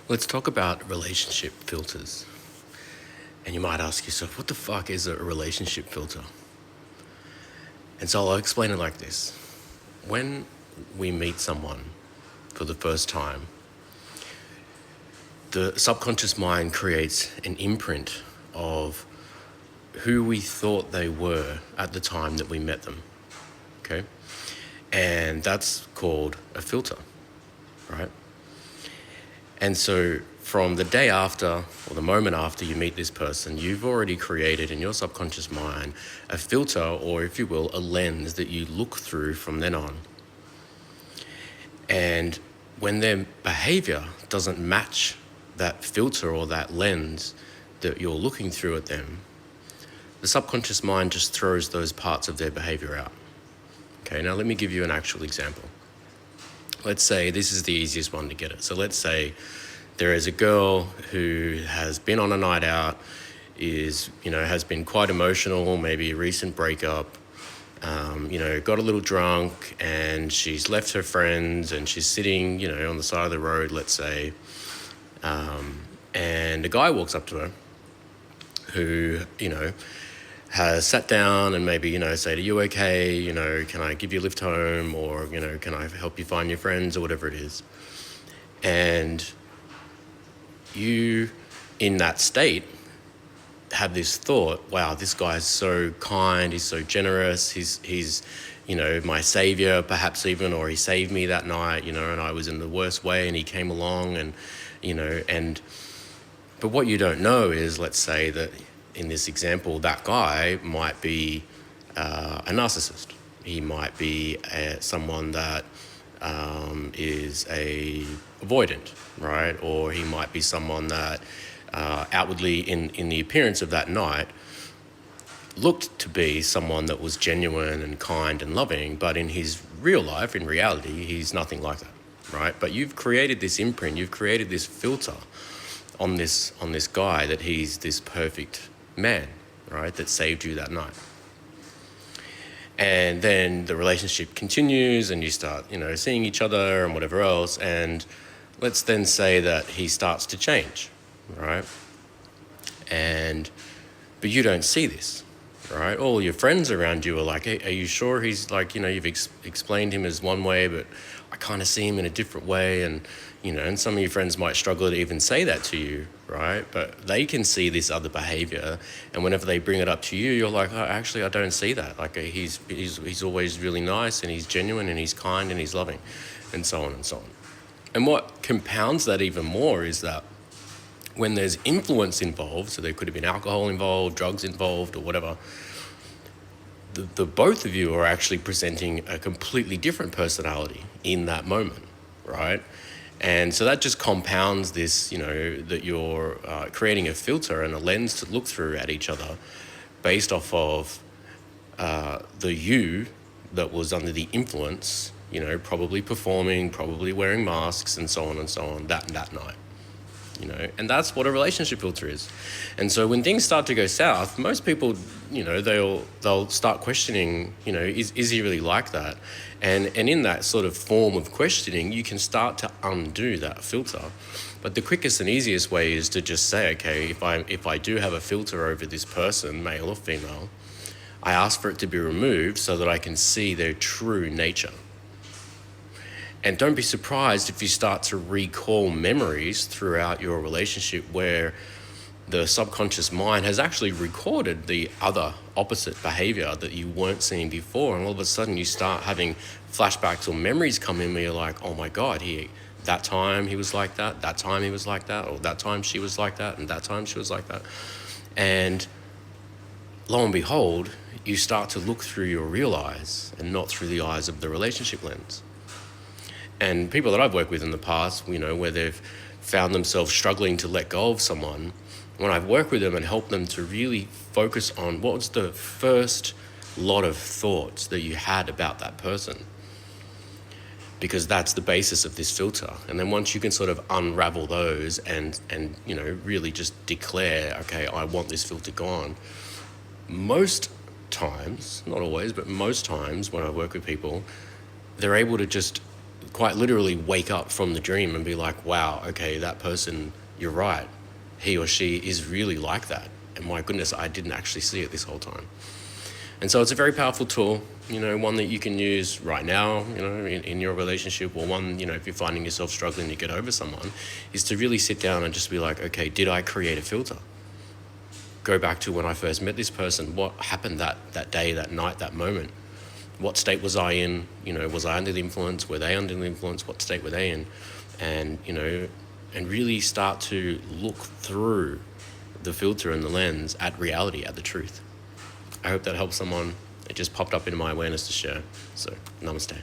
Let's talk about relationship filters. And you might ask yourself, what the fuck is a relationship filter? And so I'll explain it like this. When we meet someone for the first time, the subconscious mind creates an imprint of who we thought they were at the time that we met them. Okay? And that's called a filter, right? And so from the day after or the moment after you meet this person, you've already created in your subconscious mind a filter, or if you will, a lens that you look through from then on. And when their behavior doesn't match that filter or that lens that you're looking through at them, the subconscious mind just throws those parts of their behavior out. Okay, now let me give you an actual example. Let's say this is the easiest one to get it. So let's say there is a girl who has been on a night out, has been quite emotional, maybe a recent breakup, got a little drunk, and she's left her friends and she's sitting, on the side of the road, let's say, and a guy walks up to her who, has sat down and maybe, said, "Are you okay? Can I give you a lift home? Or, can I help you find your friends?" or whatever it is. And you, in that state, have this thought, wow, this guy's so kind, he's so generous, he's my savior, perhaps even, or he saved me that night, and I was in the worst way and he came along but what you don't know is, let's say that in this example, that guy might be a narcissist. He might be someone that is a avoidant, right? Or he might be someone that outwardly, in the appearance of that night, looked to be someone that was genuine and kind and loving, but in his real life, in reality, he's nothing like that, right? But you've created this imprint, you've created this filter on this guy that he's this perfect man, right, that saved you that night. And then the relationship continues and you start, seeing each other and whatever else. And let's then say that he starts to change, right? But you don't see this, right? All your friends around you are like, "Hey, are you sure he's like, you've explained him as one way, but I kind of see him in a different way." And some of your friends might struggle to even say that to you, right? But they can see this other behavior, and whenever they bring it up to you, you're like, "Oh, actually, I don't see that. Like, he's always really nice, and he's genuine, and he's kind, and he's loving," and so on and so on. And what compounds that even more is that when there's influence involved, so there could have been alcohol involved, drugs involved, or whatever, the both of you are actually presenting a completely different personality in that moment, right? And so that just compounds this, that you're creating a filter and a lens to look through at each other based off of the you that was under the influence, probably performing, probably wearing masks and so on that night. And that's what a relationship filter is. And so when things start to go south, most people, they'll start questioning, is he really like that? And in that sort of form of questioning, you can start to undo that filter. But the quickest and easiest way is to just say, okay, if I do have a filter over this person, male or female, I ask for it to be removed so that I can see their true nature. And don't be surprised if you start to recall memories throughout your relationship where the subconscious mind has actually recorded the other opposite behavior that you weren't seeing before. And all of a sudden you start having flashbacks or memories come in where you're like, oh my God, that time he was like that time he was like that, or that time she was like that, and that time she was like that. And lo and behold, you start to look through your real eyes and not through the eyes of the relationship lens. And people that I've worked with in the past, where they've found themselves struggling to let go of someone, when I've worked with them and helped them to really focus on what was the first lot of thoughts that you had about that person, because that's the basis of this filter. And then once you can sort of unravel those and really just declare, okay, I want this filter gone, most times, not always, but most times when I work with people, they're able to just quite literally wake up from the dream and be like, wow, okay, that person, you're right. He or she is really like that. And my goodness, I didn't actually see it this whole time. And so it's a very powerful tool, one that you can use right now, in your relationship, or one, if you're finding yourself struggling to get over someone, is to really sit down and just be like, okay, did I create a filter? Go back to when I first met this person. What happened that day, that night, that moment? What state was I in? Was I under the influence? Were they under the influence? What state were they in? And, and really start to look through the filter and the lens at reality, at the truth. I hope that helps someone. It just popped up into my awareness to share. So, namaste.